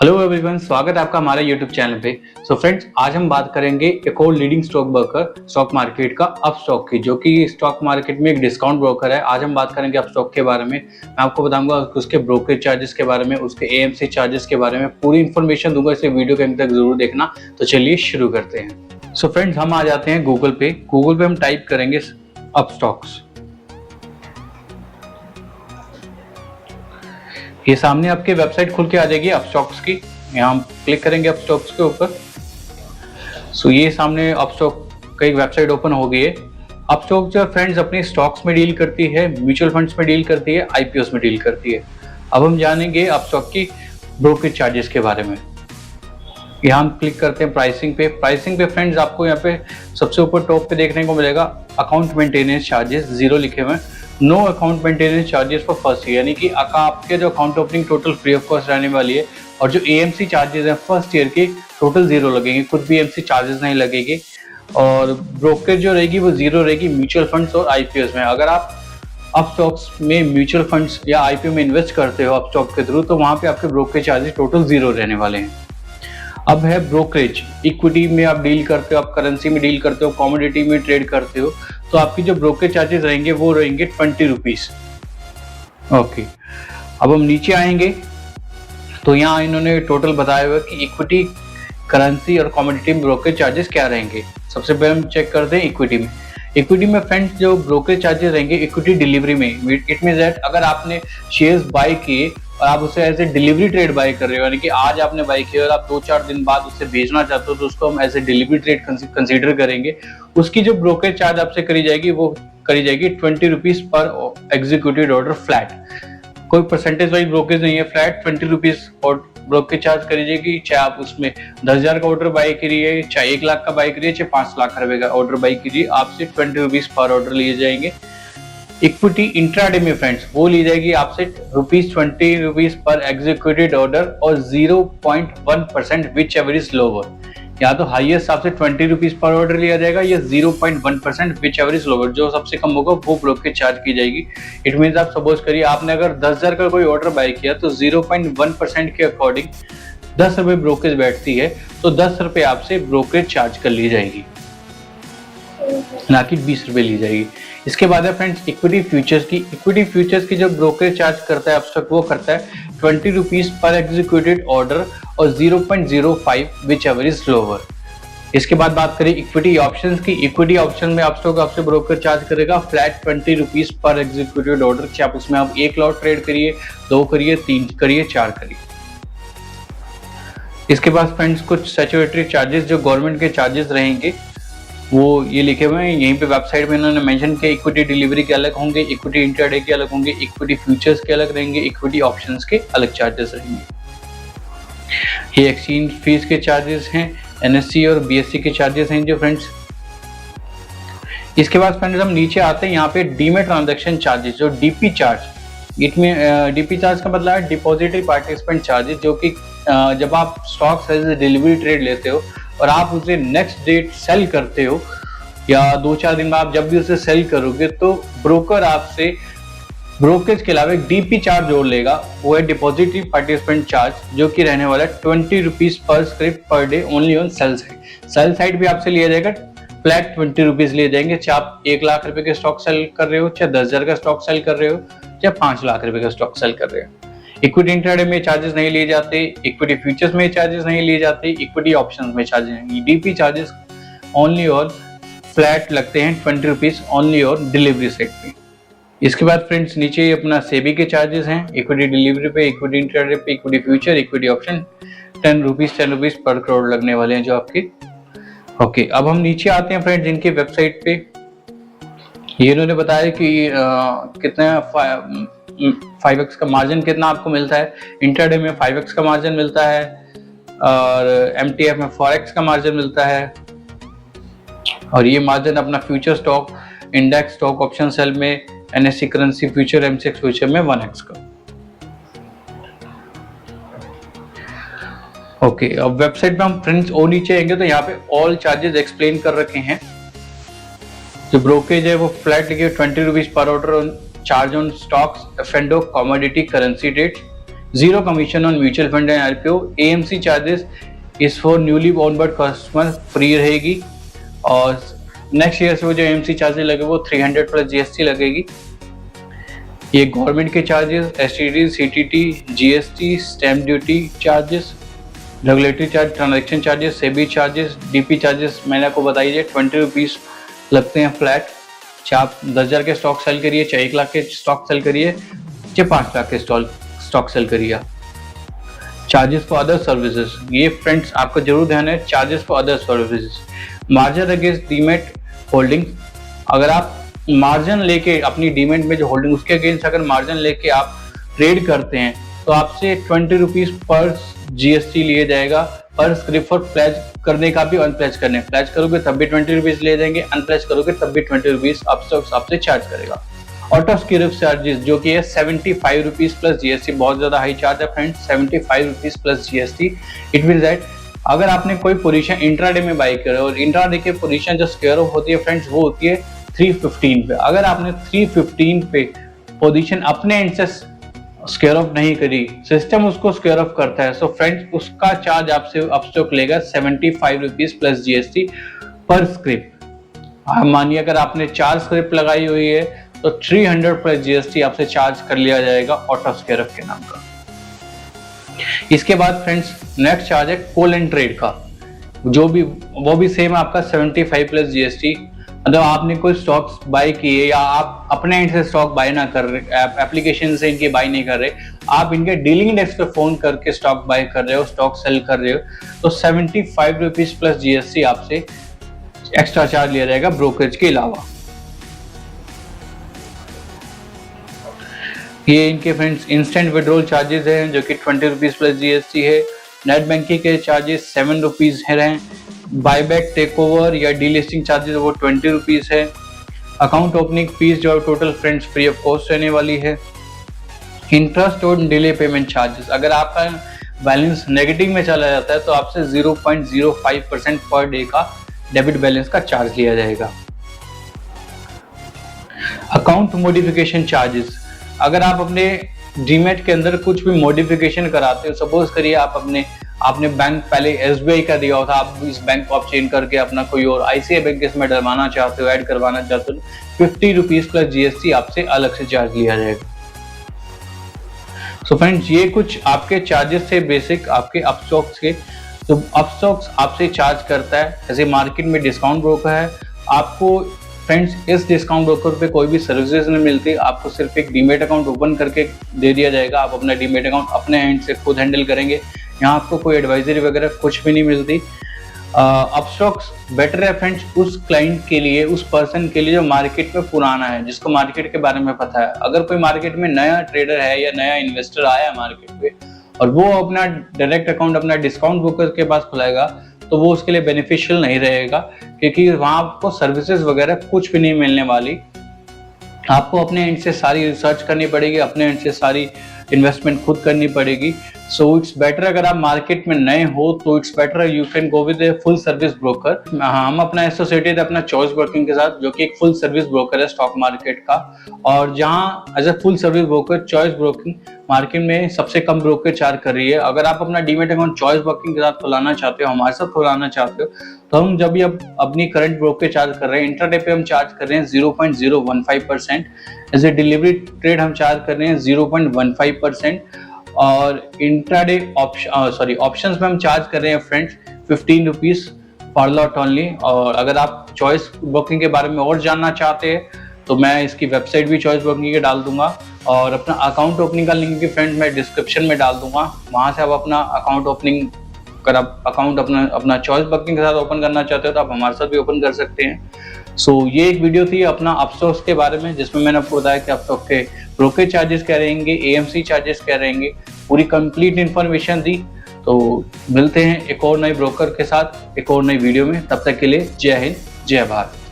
Hello everyone, स्वागत है आपका हमारे यूट्यूब चैनल पे। सो फ्रेंड्स, आज हम बात करेंगे एक और leading stock broker stock market का अपस्टॉक की, जो कि स्टॉक मार्केट में एक डिस्काउंट ब्रोकर है। आज हम बात करेंगे अपस्टॉक के बारे में। मैं आपको बताऊंगा उसके ब्रोकरेज चार्जेस के बारे में, उसके एएमसी चार्जेस के बारे में पूरी इन्फॉर्मेशन दूंगा। इसे वीडियो के अंत तक जरूर देखना। तो चलिए शुरू करते हैं। सो फ्रेंड्स, हम आ जाते हैं गूगल पे हम टाइप करेंगे अपस्टॉक्स। ये सामने आपके वेबसाइट खुल के आ जाएगी अपस्टॉक्स की। यहाँ हम क्लिक करेंगे अपस्टॉक्स के ऊपर। सो ये सामने अपस्टॉक का एक वेबसाइट ओपन हो गई है। अपस्टॉक जो फ्रेंड्स अपने स्टॉक्स में डील करती है, म्यूचुअल फंड्स में डील करती है, आईपीओस में डील करती है। अब हम जानेंगे अपस्टॉक की ब्रोकरेज चार्जेस के बारे में। यहाँ हम क्लिक करते हैं प्राइसिंग पे फ्रेंड्स आपको यहाँ पे सबसे ऊपर टॉप पे देखने को मिलेगा अकाउंट मेंटेनेंस चार्जेस 0 लिखे हुए हैं। No account maintenance charges for first year, यानी कि आपके जो account opening total free of cost रहने वाली है, और जो एएमसी चार्जेस हैं फर्स्ट ईयर के टोटल 0 लगेंगे, कुछ भी एएमसी चार्जेस नहीं लगेंगे। और ब्रोकरेज जो रहेगी वो 0 रहेगी म्यूचुअल फंड्स और आईपीओस में। अगर आप अपस्टॉक्स में म्यूचुअल फंड्स या आईपीओ में इन्वेस्ट करते हो अपस्टॉक के थ्रू, तो वहां पे आपके ब्रोकरेज चार्जेस टोटल 0 रहने वाले हैं। अब है ब्रोकरेज। इक्विटी में आप डील करते हो, आप करेंसी में डील करते हो, कमोडिटी में ट्रेड करते हो, तो आपकी जो ब्रोकरेज चार्जेस रहेंगे वो रहेंगे 20 रुपीज। ओके, अब हम नीचे आएंगे तो यहाँ इन्होंने टोटल बताया हुआ कि इक्विटी, करेंसी और कमोडिटी में ब्रोकरेज चार्जेस क्या रहेंगे। सबसे पहले हम चेक करते हैं इक्विटी में फ्रेंड्स जो ब्रोकरेज चार्जेस रहेंगे इक्विटी डिलीवरी में, इट मींस दैट अगर आपने शेयर्स बाय किए और आप उसे as a delivery trade buy कर रहे हो, यानी कि आज आपने बाय किया और आप 2-4 दिन बाद उसे बेचना चाहते हो, तो उसको हम as a delivery trade consider करेंगे। उसकी जो ब्रोकरेज चार्ज आपसे करी जाएगी वो करी जाएगी 20 रुपीज पर एग्जीक्यूटेड ऑर्डर फ्लैट। कोई परसेंटेज वाइज ब्रोकरेज नहीं है, फ्लैट 20 रुपीज और ब्रोकरेज चार्ज करी जाएगी। चाहे आप उसमें 10,000 का ऑर्डर बाय करिए, चाहे 1 लाख का बाय करिए, चाहे 5 लाख रुपए का ऑर्डर बाय कीजिए, आपसे 20 रुपीज पर ऑर्डर लिए जाएंगे। इक्विटी इंट्राडे में फ्रेंड्स वो ली जाएगी आपसे ₹20 पर एग्जीक्यूटेड ऑर्डर और 0.1% विच एवर इज लोअर। या तो हाईएस्ट आपसे 20 रुपीज पर ऑर्डर लिया जाएगा या 0.1% विच एवर इज लोअर। जो सबसे कम होगा वो ब्रोकरेज चार्ज की जाएगी। इट मीन्स आप सपोज करिए आपने अगर 10,000 का कोई ऑर्डर बाय किया तो 0.1% के अकॉर्डिंग 10 रुपए ब्रोकरेज बैठती है, तो 10 रुपए आपसे ब्रोकरेज चार्ज कर ली जाएगी, ना कि 20 रुपए ली जाएगी। इसके बाद है फ्रेंड्स इक्विटी फ्यूचर्स की जो ब्रोकरेज चार्ज करता है अपस्टॉक, वो करता है 20 रुपीज पर एग्जीक्यूटेड ऑर्डर और 0.05 विच एवर इज लोअर। इसके बाद बात करें इक्विटी ऑप्शंस की। इक्विटी ऑप्शन में अपस्टॉक आपसे ब्रोकर चार्ज करेगा फ्लैट 20 रुपीज पर एग्जीक्यूटेड ऑर्डर। चाहे आप उसमें आप 1 लॉट ट्रेड करिए, 2 करिए, 3 करिए, 4 करिए। इसके बाद फ्रेंड्स कुछ स्टैट्यूटरी चार्जेस जो गवर्नमेंट के चार्जेस रहेंगे वो ये लिखे हुए हैं यहीं पे वेबसाइट में। इन्होंने मेंशन किया इक्विटी डिलीवरी के अलग होंगे, इक्विटी इंट्राडे के अलग होंगे, इक्विटी फ्यूचर्स के अलग रहेंगे, इक्विटी ऑप्शंस के अलग चार्जेस रहेंगे। ये एक्सचेंज फीस के चार्जेस हैं, एनएससी और बीएससी के चार्जेस हैं जो फ्रेंड्स। इसके बाद फ्रेंड्स हम नीचे आते हैं, यहाँ पे डीमेट ट्रांजैक्शन चार्जेस जो डीपी चार्ज। इसमें डीपी चार्ज का मतलब है डिपॉजिटरी पार्टिसिपेंट चार्जेस, जो कि जब आप stocks as a delivery trade लेते हो और आप उसे नेक्स्ट डेट सेल करते हो या 2-4 दिन में आप जब भी उसे सेल करोगे, तो ब्रोकर आपसे ब्रोकरेज के अलावा एक डीपी चार्ज जोड़ लेगा। वो है डिपॉजिटरी पार्टिसिपेंट चार्ज, जो कि रहने वाला है 20 रुपीज पर script per day only on sell side. Sell side भी आपसे लिया जाएगा फ्लैट 20 रुपीज लिए जाएंगे, चाहे आप 1 लाख रुपए के स्टॉक सेल कर रहे हो, चाहे 10,000 का स्टॉक सेल कर रहे हो, चाहे 5 लाख रुपए का स्टॉक सेल कर रहे हो। इक्विटी इंट्राडे में चार्जेस नहीं लिए जाते, इक्विटी फ्यूचर्स में चार्जेस नहीं लिए जाते, इक्विटी ऑप्शंस में चार्जेस नहीं। डीपी चार्जेस ओनली और फ्लैट लगते हैं 20 रुपीज ओनली और डिलीवरी साइड पे। इसके बाद फ्रेंड्स नीचे अपना सेबी के चार्जेस हैं, इक्विटी डिलीवरी पे, इक्विटी इंट्राडे पे, equity future, equity option 10 rupees per crore लगने वाले हैं जो आपके। ओके, अब हम नीचे आते हैं फ्रेंड्स इनके वेबसाइट पे। ये इन्होंने बताया कि कितना 5x का मार्जिन कितना आपको मिलता है। इंट्राडे में 5x का मार्जिन मिलता है और एमटीएफ में 4x का मार्जिन मिलता है, और ये मार्जिन अपना future stock, index stock option sell में, NSC currency future, MCX future में 1x का। ओके, अब वेबसाइट पे हम फ्रेंड्स और नीचे आएंगे तो यहाँ पे ऑल चार्जेस एक्सप्लेन कर रखे हैं। जो ब्रोकरेज है वो फ्लैट लिखे 20 रुपीज पर order charge on stocks, F and O, commodity, currency debt, 0 commission on mutual fund and IPO। AMC charges इस for newly onboard customer free रहेगी, और नेक्स्ट ईयर से वो जो AMC चार्जेस लगे वो 300 प्लस GST लगेगी। ये गवर्नमेंट के charges, STT, CTT, GST, stamp duty charges, regulatory charge, transaction charges, SEBI charges, DP charges मैंने आपको बताई है 20 रुपीज़ लगते हैं फ्लैट। चाहे आप 10,000 के स्टॉक सेल करिए, चाहे 1 लाख के स्टॉक सेल करिए, चाहे 5 लाख के स्टॉक सेल करिए। चार्जेस फॉर अदर सर्विसेज, ये फ्रेंड्स आपको जरूर ध्यान है, charges for other services. Margin against demat holding, अगर आप मार्जिन लेके अपनी डीमेट में जो होल्डिंग उसके अगेंस्ट अगर मार्जिन लेके आप ट्रेड करते हैं तो आपसे 20 रुपीज़ पर GST लिया जाएगा। पर स्क्रिप्ट फॉर प्लेज करने का भी, अनप्लेज करने, प्लेज करोगे तब भी 20 रुपीज़ ले जाएंगे, अनप्लेज करोगे तब भी 20 रुपीज़ आपसे चार्ज करेगा। ऑटो स्क्रिप्ट चार्जेस जो कि है 75 रुपीज़ प्लस GST, बहुत ज़्यादा हाई चार्ज है friends, 75 rupees plus GST। It mean that अगर आपने कोई पोजीशन इंट्राडे में बाई करे, और इंट्राडे की पोजीशन जो स्क्वायर ऑफ होती है फ्रेंड्स वो होती है 315 पे, अगर आपने 315 पे पोजीशन अपने एंड से स्क्वायर ऑफ नहीं करी, सिस्टम उसको स्क्वायर ऑफ करता है, सो फ्रेंड्स उसका चार्ज आपसे अपस्टॉक लेगा 75 रुपीज़ प्लस GST पर स्क्रिप्ट। मानिए अगर आपने 4 स्क्रिप्ट लगाई हुई है तो 300 प्लस GST आपसे चार्ज कर लिया जाएगा ऑटो स्क्वायर ऑफ के नाम का। इसके बाद फ्रेंड्स नेक्स्ट चार्ज है कॉल एंड ट्रेड का, वो भी सेम आपका 75 प्लस GST। मतलब आपने कोई स्टॉक्स बाय किए या आप अपने एंड से स्टॉक बाय ना कर रहे, एप्लीकेशन से इनके बाय नहीं कर रहे, आप इनके डीलिंग डेस्क पे फोन करके स्टॉक बाय कर रहे हो, स्टॉक सेल कर रहे हो, तो 75 रुपीज़ प्लस GST आपसे एक्स्ट्रा चार्ज लिया जाएगा ब्रोकरेज के अलावा। ये इनके फ्रेंड्स इंस्टेंट विड्रॉल चार्जेस हैं जो कि 20 रुपीज़ प्लस GST है। नेट बैंकिंग के चार्जेस 7 रुपीज़ हैं। बायबैक, टेक ओवर या डीलिस्टिंग चार्जेस वो 20 रुपीज़ है। अकाउंट ओपनिंग फीस जो total friends free of cost रहने वाली है। इंटरेस्ट और डिले पेमेंट चार्जेस, अगर आपका बैलेंस नेगेटिव में चला जाता है तो आपसे 0.05% पर डे का डेबिट बैलेंस का चार्ज लिया जाएगा। अकाउंट मॉडिफिकेशन चार्जेस, अगर आप अपने डीमेट के अंदर कुछ भी मॉडिफिकेशन कराते हो, सपोज करिए आपने बैंक पहले SBI का दिया होता, आप इस बैंक को आप चेंज करके अपना कोई और ICICI बैंक इसमें डलवाना चाहते हो, ऐड करवाना चाहते हो, 50 रुपीज़ प्लस GST आपसे अलग से चार्ज लिया जाएगा। सो फ्रेंड्स ये कुछ आपके चार्जेस थे बेसिक आपके अपस्टॉक्स के। तो अपस्टॉक्स आपसे चार्ज करता है, जैसे मार्केट में डिस्काउंट ब्रोकर है, आपको फ्रेंड्स इस डिस्काउंट ब्रोकर पे कोई भी सर्विसेज नहीं मिलती, आपको सिर्फ एक डीमेट अकाउंट ओपन करके दे दिया जाएगा, आप अपना डीमेट अकाउंट अपने एंड से खुद हैंडल करेंगे, यहाँ आपको कोई एडवाइजरी वगैरह कुछ भी नहीं मिलती। अपस्टॉक्स बेटर है फ्रेंड्स उस क्लाइंट के लिए, उस पर्सन के लिए जो मार्केट में पुराना है, जिसको मार्केट के बारे में पता है। अगर कोई मार्केट में नया ट्रेडर है या नया इन्वेस्टर आया है मार्केट पे और वो अपना डायरेक्ट अकाउंट अपना डिस्काउंट ब्रोकर के पास खुलाएगा तो वो उसके लिए बेनिफिशियल नहीं रहेगा, क्योंकि वहाँ आपको सर्विसेज वगैरह कुछ भी नहीं मिलने वाली। आपको अपने एंड से सारी रिसर्च करनी पड़ेगी, अपने एंड से सारी इन्वेस्टमेंट खुद करनी पड़ेगी। सो इट्स बेटर, अगर आप मार्केट में नए हो तो it's better you can go with A full service broker. हम अपना एसोसिएटेड अपना चॉइस ब्रोकिंग के साथ, जो कि एक फुल सर्विस ब्रोकर है स्टॉक मार्केट का, और जहां as a full service broker choice broking market में सबसे कम ब्रोकर चार्ज कर रही है। अगर आप अपना डीमेट अकाउंट चॉइस ब्रोकिंग के साथ खुलाना चाहते हो, हमारे साथ खुलाना चाहते हो, तो हम जब भी अपनी करंट ब्रोकर चार्ज कर रहे हैं, इंट्राडे पे हम चार्ज कर रहे हैं 0.015%, एज ए डिलीवरी ट्रेड हम चार्ज कर रहे हैं 0.15%, और इंट्राडे ऑप्शंस में हम चार्ज कर रहे हैं फ्रेंड्स 15 रुपीज़ पर लॉट ओनली। और अगर आप चॉइस ब्रोकिंग के बारे में और जानना चाहते हैं तो मैं इसकी वेबसाइट भी चॉइस ब्रोकिंग के डाल दूंगा, और अपना अकाउंट ओपनिंग का लिंक भी फ्रेंड मैं डिस्क्रिप्शन में डाल दूंगा। वहां से आप अपना अकाउंट ओपनिंग अगर आप अकाउंट अपना चॉइस ब्रोकिंग के साथ ओपन करना चाहते हो तो आप हमारे साथ भी ओपन कर सकते हैं। सो ये एक वीडियो थी अपना अपस्टॉक्स के बारे में, जिसमें मैंने आपको बताया कि अपस्टॉक के ब्रोकर चार्जेस क्या रहेंगे, AMC चार्जेस क्या रहेंगे, पूरी कंप्लीट इन्फॉर्मेशन दी। तो मिलते हैं एक और नए ब्रोकर के साथ एक और नई वीडियो में, तब तक के लिए जय हिंद जय भारत।